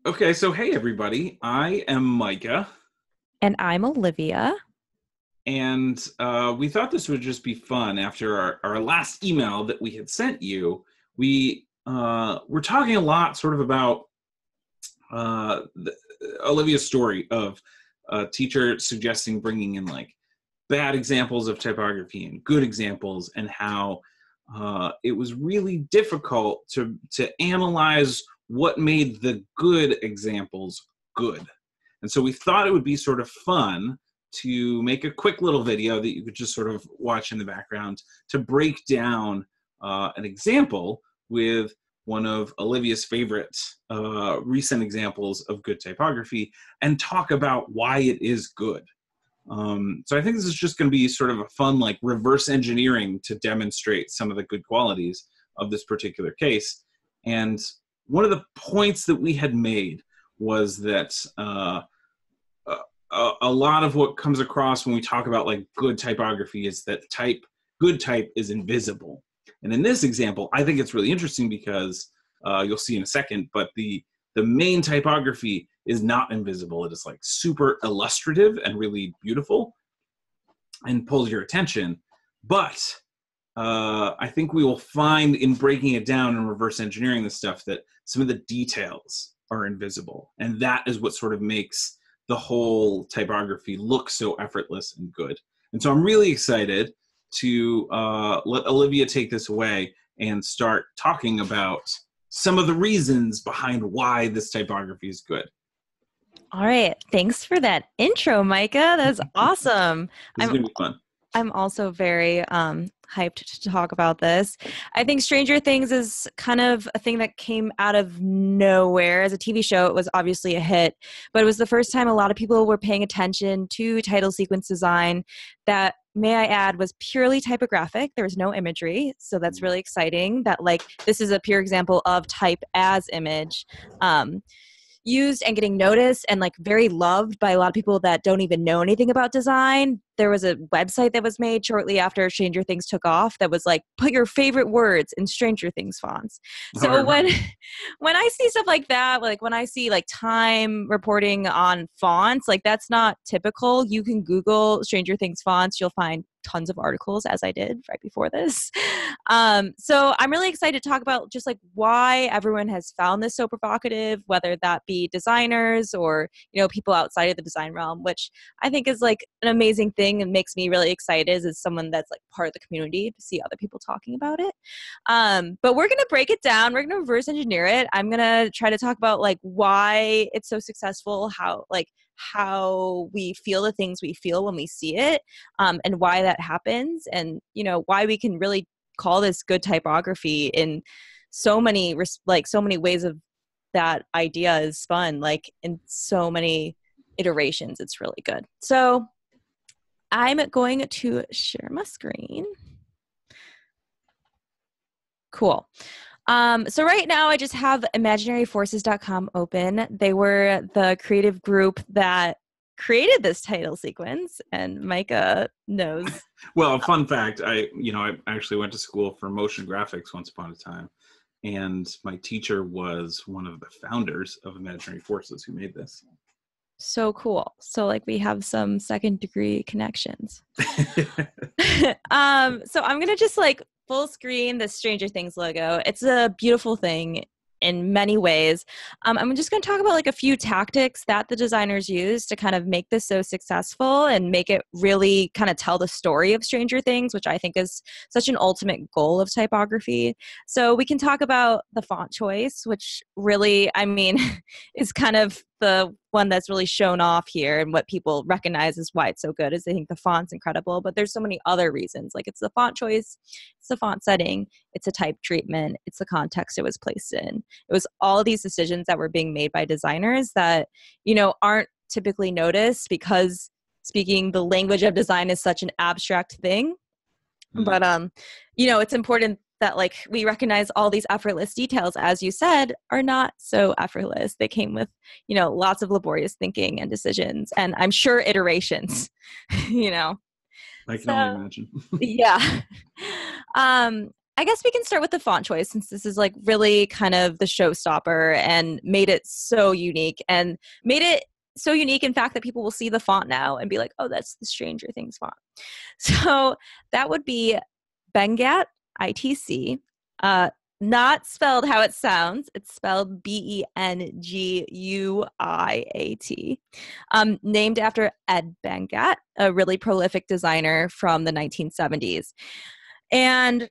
Okay, so hey everybody, I am Micah, And I'm Olivia. and we thought this would just be fun after our last email that we had sent you. We were talking a lot sort of about the, Olivia's story of a teacher suggesting bringing in like bad examples of typography and good examples, and how it was really difficult to analyze what made the good examples good. And so we thought it would be sort of fun to make a quick little video that you could just sort of watch in the background to break down an example with one of Olivia's favorite recent examples of good typography and talk about why it is good. So I think this is just going to be sort of a fun, like, reverse engineering to demonstrate some of the good qualities of this particular case. And one of the points that we had made was that a lot of what comes across when we talk about like good typography is that good type is invisible. And in this example, I think it's really interesting because you'll see in a second, but the main typography is not invisible. It is like super illustrative and really beautiful and pulls your attention. But I think we will find in breaking it down and reverse engineering the stuff that some of the details are invisible. And that is what sort of makes the whole typography look so effortless and good. And so I'm really excited to let Olivia take this away and start talking about some of the reasons behind why this typography is good. All right. Thanks for that intro, Micah. That's awesome. This is I'm going to be fun. I'm also very hyped to talk about this. I think Stranger Things is kind of a thing that came out of nowhere. As a TV show, it was obviously a hit, but it was the first time a lot of people were paying attention to title sequence design that, may I add, was purely typographic. There was no imagery, so that's really exciting that, like, this is a pure example of type as image. Used and getting noticed and like very loved by a lot of people that don't even know anything about design. There was a website that was made shortly after Stranger Things took off that was like, put your favorite words in Stranger Things fonts. So when I see stuff like that, like when I see like Time reporting on fonts, like that's not typical. You can Google Stranger Things fonts, you'll find tons of articles, as I did right before this. So I'm really excited to talk about just like why everyone has found this so provocative, whether that be designers or, you know, people outside of the design realm, which I think is like an amazing thing and makes me really excited as someone that's like part of the community to see other people talking about it. But we're going to break it down. We're going to reverse engineer it. I'm going to try to talk about like why it's so successful, how we feel the things we feel when we see it, and why that happens, and you know why we can really call this good typography in so many ways of that idea is spun, like in so many iterations. It's really good. So I'm going to share my screen. Cool. So right now I just have imaginaryforces.com open. They were the creative group that created this title sequence, and Micah knows. Well, fun fact, I actually went to school for motion graphics once upon a time, and my teacher was one of the founders of Imaginary Forces who made this. So cool. So like we have some second degree connections. So I'm gonna just like full screen the Stranger Things logo. It's a beautiful thing in many ways. I'm just going to talk about like a few tactics that the designers use to kind of make this so successful and make it really kind of tell the story of Stranger Things, which I think is such an ultimate goal of typography. So we can talk about the font choice, which really, I mean, is kind of the one that's really shown off here, and what people recognize is why it's so good is they think the font's incredible, but there's so many other reasons. Like it's the font choice, it's the font setting, it's a type treatment, it's the context it was placed in. It was all of these decisions that were being made by designers that, you know, aren't typically noticed because speaking the language of design is such an abstract thing. But you know, it's important that like we recognize all these effortless details, as you said, are not so effortless. They came with, you know, lots of laborious thinking and decisions, and I'm sure iterations, you know. I can only imagine. Yeah. I guess we can start with the font choice, since this is like really kind of the showstopper and made it so unique, and made it so unique, in fact, that people will see the font now and be like, oh, that's the Stranger Things font. So that would be Bengat, ITC. Not spelled how it sounds. It's spelled Benguiat. Named after Ed Bengat, a really prolific designer from the 1970s. And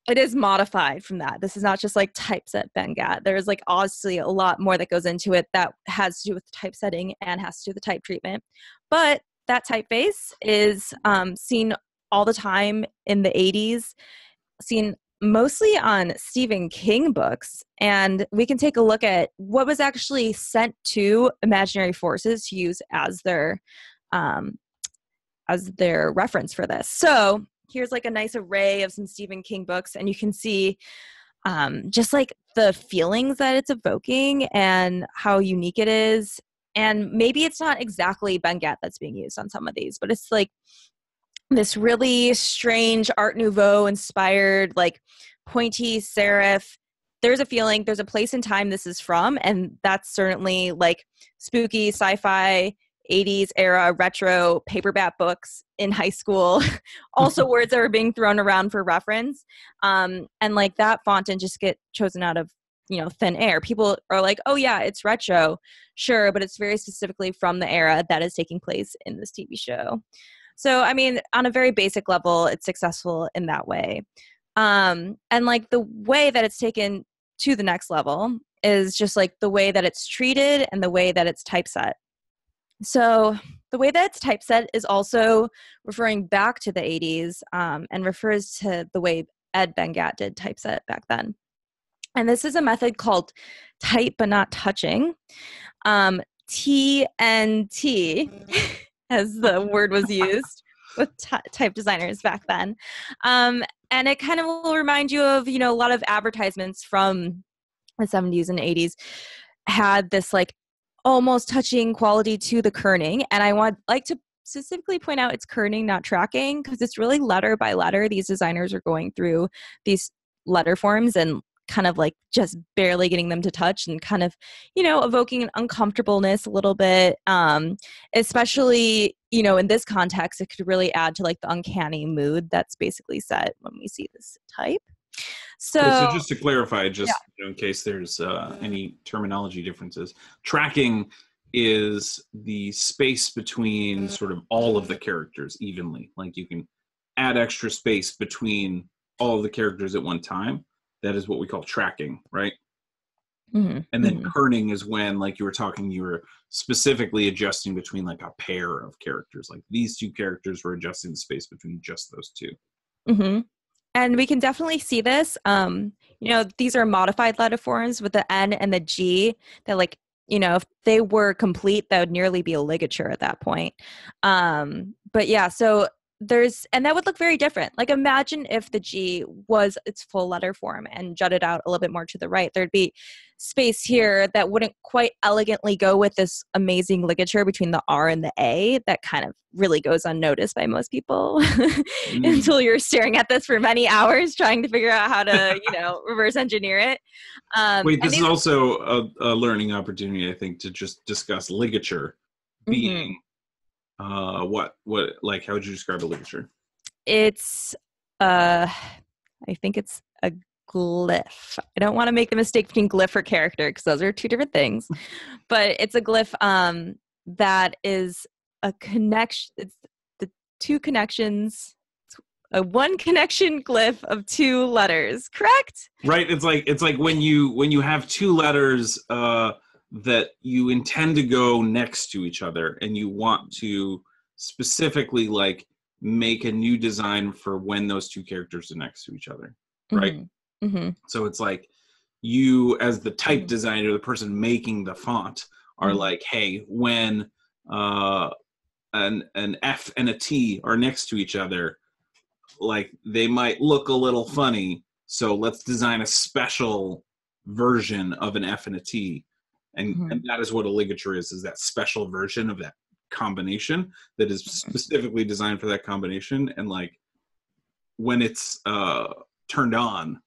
it is modified from that. This is not just like typeset Bengat. There's like obviously a lot more that goes into it that has to do with typesetting and has to do with type treatment. But that typeface is seen all the time in the 80s, seen mostly on Stephen King books. And we can take a look at what was actually sent to imaginary forces to use as their reference for this. So here's like a nice array of some Stephen King books, and you can see just like the feelings that it's evoking and how unique it is. And maybe it's not exactly Bengat that's being used on some of these, but it's like this really strange Art Nouveau inspired, like pointy serif. There's a feeling, there's a place in time this is from, and that's certainly like spooky sci-fi 80s era retro paperback books in high school. Also words that were being thrown around for reference. And like that font didn't just get chosen out of, thin air. People are like, oh yeah, it's retro. Sure, but it's very specifically from the era that is taking place in this TV show. So, I mean, on a very basic level, it's successful in that way. And like the way that it's taken to the next level is just like the way that it's treated and the way that it's typeset. So the way that it's typeset is also referring back to the 80s and refers to the way Ed Bengat did typeset back then. And this is a method called type but not touching, TNT, as the word was used with type designers back then. And it kind of will remind you of, a lot of advertisements from the 70s and 80s had this like almost touching quality to the kerning. And I like to specifically point out it's kerning, not tracking, because it's really letter by letter. These designers are going through these letter forms and kind of like just barely getting them to touch and kind of, evoking an uncomfortableness a little bit. Especially, in this context, it could really add to like the uncanny mood that's basically set when we see this type. So just to clarify, in case there's any terminology differences, tracking is the space between sort of all of the characters evenly. Like you can add extra space between all of the characters at one time. That is what we call tracking, right? Mm-hmm. And then kerning is when, like you were talking, you were specifically adjusting between like a pair of characters. Like these two characters were adjusting the space between just those two. Mm-hmm. And we can definitely see this. These are modified letter forms with the N and the G that like, if they were complete, that would nearly be a ligature at that point. But yeah, so and that would look very different. Like imagine if the G was its full letter form and jutted out a little bit more to the right. There'd be space here that wouldn't quite elegantly go with this amazing ligature between the R and the A that kind of really goes unnoticed by most people until you're staring at this for many hours trying to figure out how to, reverse engineer it. Wait, this is also a learning opportunity, I think, to just discuss ligature being what like how would you describe a ligature? It's I think it's a glyph. I don't want to make the mistake between glyph or character because those are two different things. But it's a glyph that is a connection. It's the two connections. A one connection glyph of two letters, correct? Right. It's like when you have two letters that you intend to go next to each other and you want to specifically like make a new design for when those two characters are next to each other, right? Mm-hmm. So it's like you as the type designer, the person making the font are like, hey, when an F and a T are next to each other, like they might look a little funny, so let's design a special version of an F and a T. And that is what a ligature is that special version of that combination that is specifically designed for that combination. And like when it's turned on,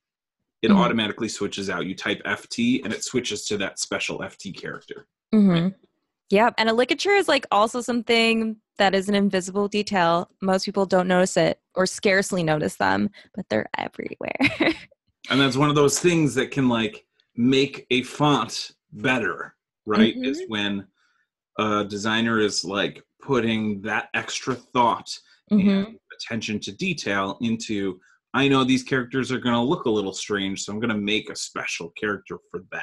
it automatically switches out. You type FT and it switches to that special FT character. Right? Yeah, and a ligature is like also something that is an invisible detail. Most people don't notice it or scarcely notice them, but they're everywhere. And that's one of those things that can like make a font better, right? Is when a designer is like putting that extra thought and attention to detail into, I know these characters are going to look a little strange, so I'm going to make a special character for that.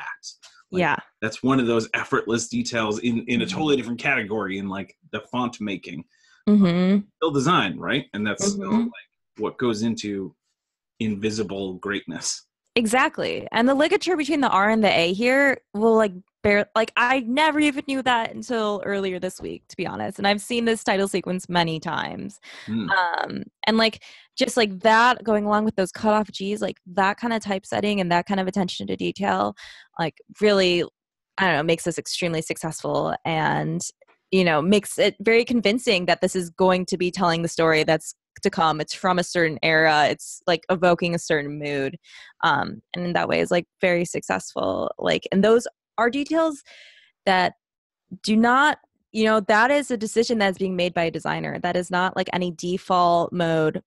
Like, yeah. That's one of those effortless details in a totally different category in like the font making. Still design, right? And that's still like what goes into invisible greatness. Exactly. And the ligature between the R and the A here will like I never even knew that until earlier this week, to be honest. And I've seen this title sequence many times. And like just like that going along with those cutoff G's, like that kind of typesetting and that kind of attention to detail, like really, I don't know, makes this extremely successful and, you know, makes it very convincing that this is going to be telling the story that's to come. It's from a certain era. It's like evoking a certain mood. And in that way is like very successful. Like, and those are details that do not, you know, that is a decision that's being made by a designer. That is not like any default mode.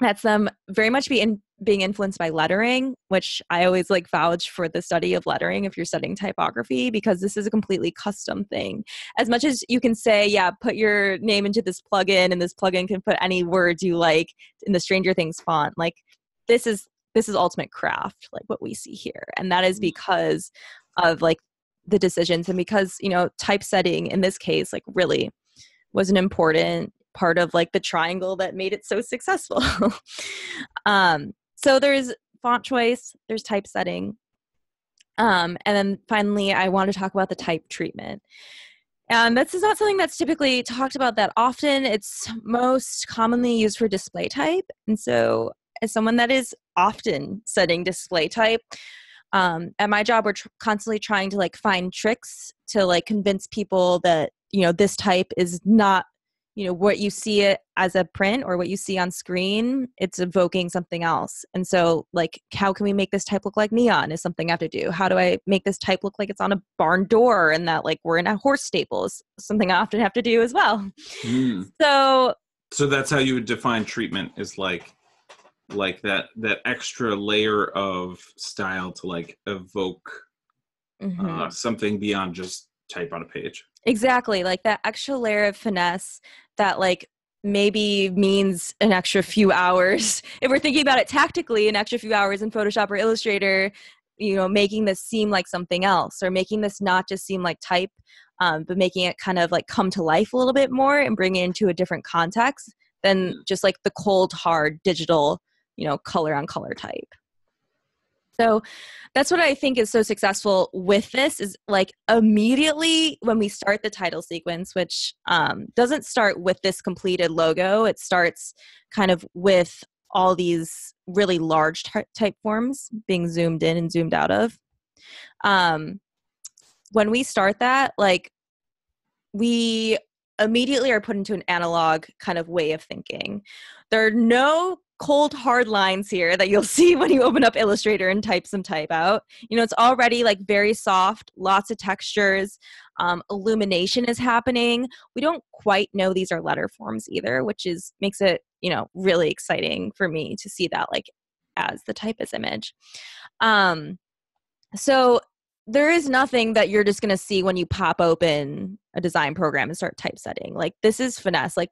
That's them very much being influenced by lettering, which I always like vouch for the study of lettering if you're studying typography, because this is a completely custom thing. As much as you can say, yeah, put your name into this plugin and this plugin can put any words you like in the Stranger Things font, like this is ultimate craft, like what we see here. And that is because of like the decisions and because, you know, typesetting in this case, like really was an important part of like the triangle that made it so successful. So there's font choice, there's typesetting. And then finally, I want to talk about the type treatment. And this is not something that's typically talked about that often. It's most commonly used for display type. And so as someone that is often setting display type, at my job, we're constantly trying to like find tricks to like convince people that, you know, this type is not, you know, what you see it as a print or what you see on screen, it's evoking something else. And so like, how can we make this type look like neon is something I have to do. How do I make this type look like it's on a barn door and that like we're in a horse stable is something I often have to do as well. So that's how you would define treatment, is like that extra layer of style to like evoke something beyond just type on a page. Exactly. Like that extra layer of finesse that like maybe means an extra few hours. If we're thinking about it tactically, an extra few hours in Photoshop or Illustrator, you know, making this seem like something else or making this not just seem like type, but making it kind of like come to life a little bit more and bring it into a different context than just like the cold, hard digital, you know, color on color type. So that's what I think is so successful with this is like immediately when we start the title sequence, which doesn't start with this completed logo. It starts kind of with all these really large type forms being zoomed in and zoomed out of. When we start that, like we immediately are put into an analog kind of way of thinking. There are no cold hard lines here that you'll see when you open up Illustrator and type some type out. You know, it's already like very soft, lots of textures, illumination is happening. We don't quite know these are letter forms either, which is makes it, you know, really exciting for me to see that like as the type as image. So there is nothing that you're just going to see when you pop open a design program and start typesetting. Like this is finesse. Like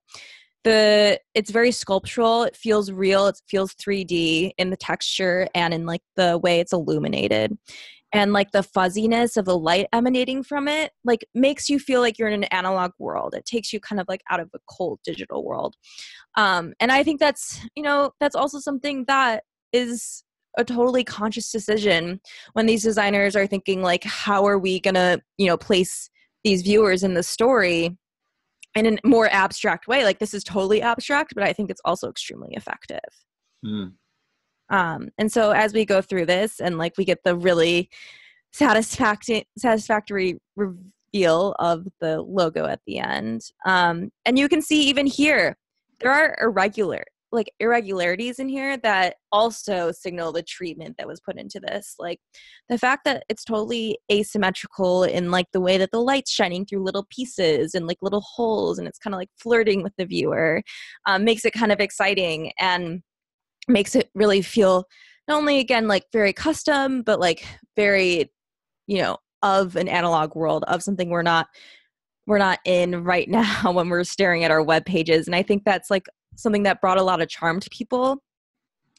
it's very sculptural. It feels real. It feels 3D in the texture and in like the way it's illuminated. And like the fuzziness of the light emanating from it, like makes you feel like you're in an analog world. It takes you kind of like out of a cold digital world. And I think that's, you know, that's also something that is a totally conscious decision when these designers are thinking like, how are we going to, you know, place these viewers in the story in a more abstract way. Like this is totally abstract, but I think it's also extremely effective. And so as we go through this and like we get the really satisfactory reveal of the logo at the end. And you can see even here, there are like irregularities in here that also signal the treatment that was put into this. Like the fact that it's totally asymmetrical in like the way that the light's shining through little pieces and like little holes, and it's kind of like flirting with the viewer, makes it kind of exciting and makes it really feel not only again like very custom, but like very, you know, of an analog world, of something we're not in right now when we're staring at our web pages. And I think that's like something that brought a lot of charm to people.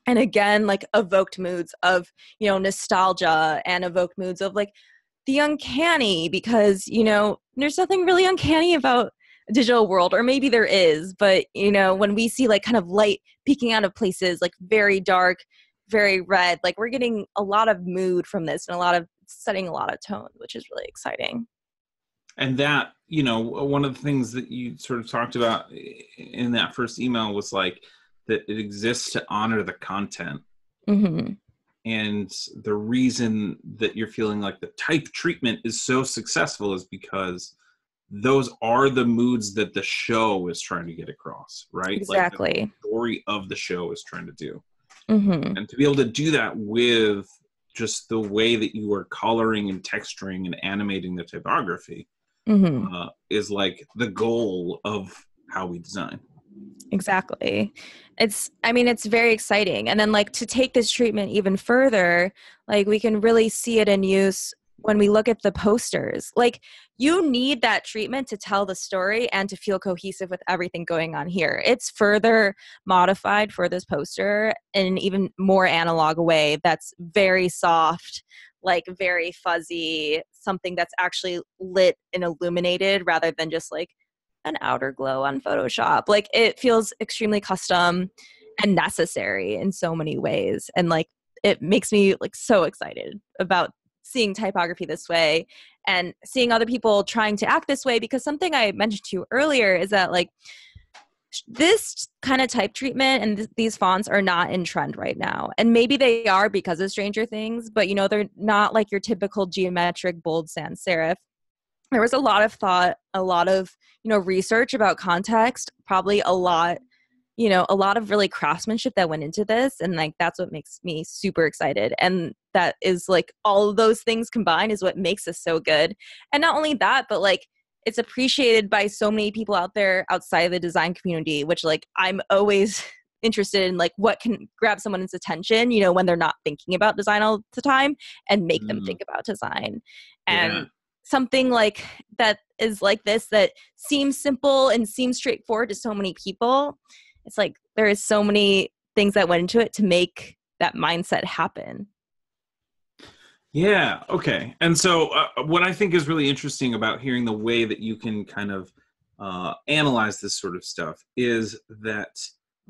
And again, like evoked moods of, you know, nostalgia, and evoked moods of like the uncanny, because, you know, there's nothing really uncanny about a digital world, or maybe there is, but, you know, when we see like kind of light peeking out of places, like very dark, very red, like we're getting a lot of mood from this and a lot of setting a lot of tone, which is really exciting. And that, you know, one of the things that you sort of talked about in that first email was like that it exists to honor the content. Mm-hmm. And the reason that you're feeling like the type treatment is so successful is because those are the moods that the show is trying to get across, right? Like the Exactly. story of the show is trying to do. Mm-hmm. And to be able to do that with just the way that you are coloring and texturing and animating the typography Mm-hmm. is like the goal of how we design. Exactly. I mean, it's very exciting. And then like to take this treatment even further, like we can really see it in use when we look at the posters. Like you need that treatment to tell the story and to feel cohesive with everything going on here. It's further modified for this poster in an even more analog way that's very soft, like very fuzzy, something that's actually lit and illuminated rather than just like an outer glow on Photoshop. Like it feels extremely custom and necessary in so many ways. And like it makes me like so excited about seeing typography this way and seeing other people trying to act this way, because something I mentioned to you earlier is that like this kind of type treatment and these fonts are not in trend right now. And maybe they are because of Stranger Things, but you know, they're not like your typical geometric bold sans serif. There was a lot of thought, a lot of, you know, research about context, probably a lot, you know, a lot of really craftsmanship that went into this. And like, that's what makes me super excited. And that is like all of those things combined is what makes us so good. And not only that, but like, it's appreciated by so many people out there outside of the design community, which like I'm always interested in like what can grab someone's attention, you know, when they're not thinking about design all the time and make them think about design. Yeah. And something like that is like this that seems simple and seems straightforward to so many people. It's like there is so many things that went into it to make that mindset happen. Yeah. Okay. And so, what I think is really interesting about hearing the way that you can kind of analyze this sort of stuff is that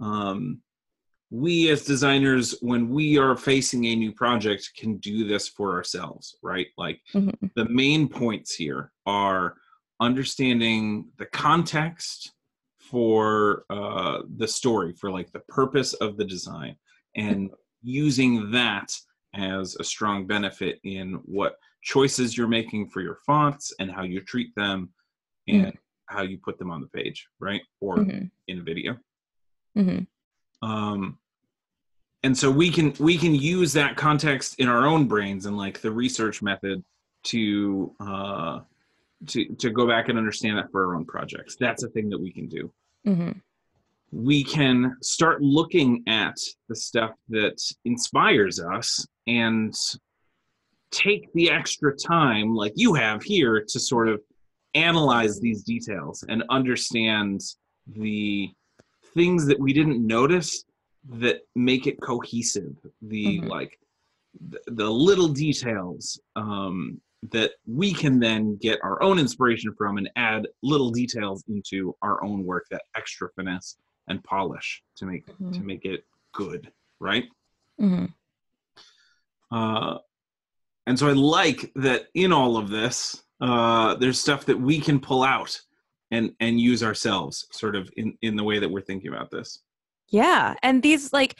um, we as designers, when we are facing a new project, can do this for ourselves, right? Like Mm-hmm. the main points here are understanding the context for the story, for like the purpose of the design, and using that as a strong benefit in what choices you're making for your fonts and how you treat them and how you put them on the page, right? Or Mm-hmm. in a video. Mm-hmm. Um, and so we can use that context in our own brains and like the research method to to go back and understand that for our own projects. That's a thing that we can do. Mm-hmm. We can start looking at the stuff that inspires us and take the extra time like you have here to sort of analyze these details and understand the things that we didn't notice that make it cohesive, the Mm-hmm. like the little details that we can then get our own inspiration from and add little details into our own work, that extra finesse and polish Mm-hmm. to make it good, right? Mm-hmm. uh, and so I like that in all of this there's stuff that we can pull out and use ourselves sort of in the way that we're thinking about this. Yeah. And these like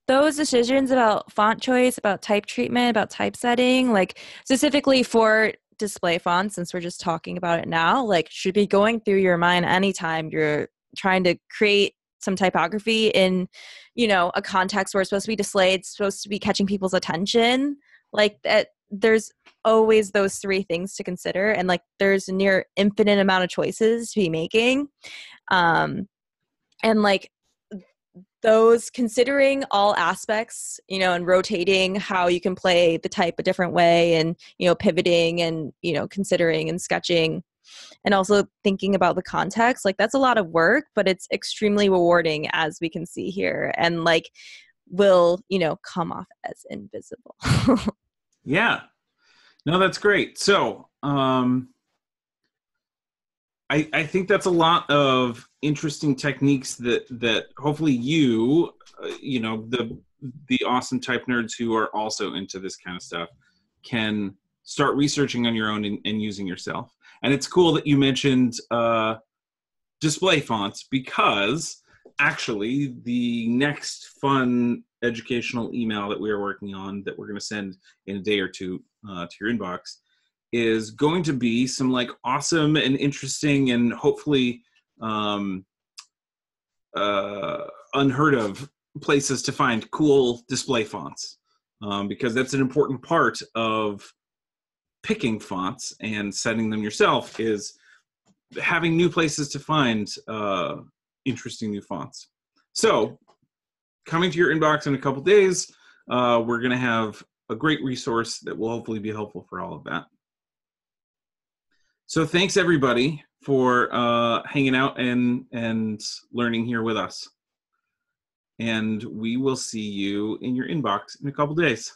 those decisions about font choice, about type treatment, about typesetting, like specifically for display fonts, since we're just talking about it now, like should be going through your mind anytime you're trying to create some typography in, a context where it's supposed to be displayed, it's supposed to be catching people's attention, like that, there's always those three things to consider. And like, there's near infinite amount of choices to be making. And like, those considering all aspects, and rotating how you can play the type a different way, and, pivoting and, considering and sketching, and also thinking about the context, like that's a lot of work, but it's extremely rewarding, as we can see here, and like will, come off as invisible. Yeah. No, that's great. So, I think that's a lot of interesting techniques that hopefully the awesome type nerds who are also into this kind of stuff can start researching on your own and using yourself. And it's cool that you mentioned display fonts, because actually the next fun educational email that we are working on, that we're going to send in a day or two to your inbox, is going to be some like awesome and interesting and hopefully unheard of places to find cool display fonts, because that's an important part of picking fonts and setting them yourself, is having new places to find interesting new fonts. So coming to your inbox in a couple days, we're going to have a great resource that will hopefully be helpful for all of that. So thanks everybody for hanging out and learning here with us. And we will see you in your inbox in a couple days.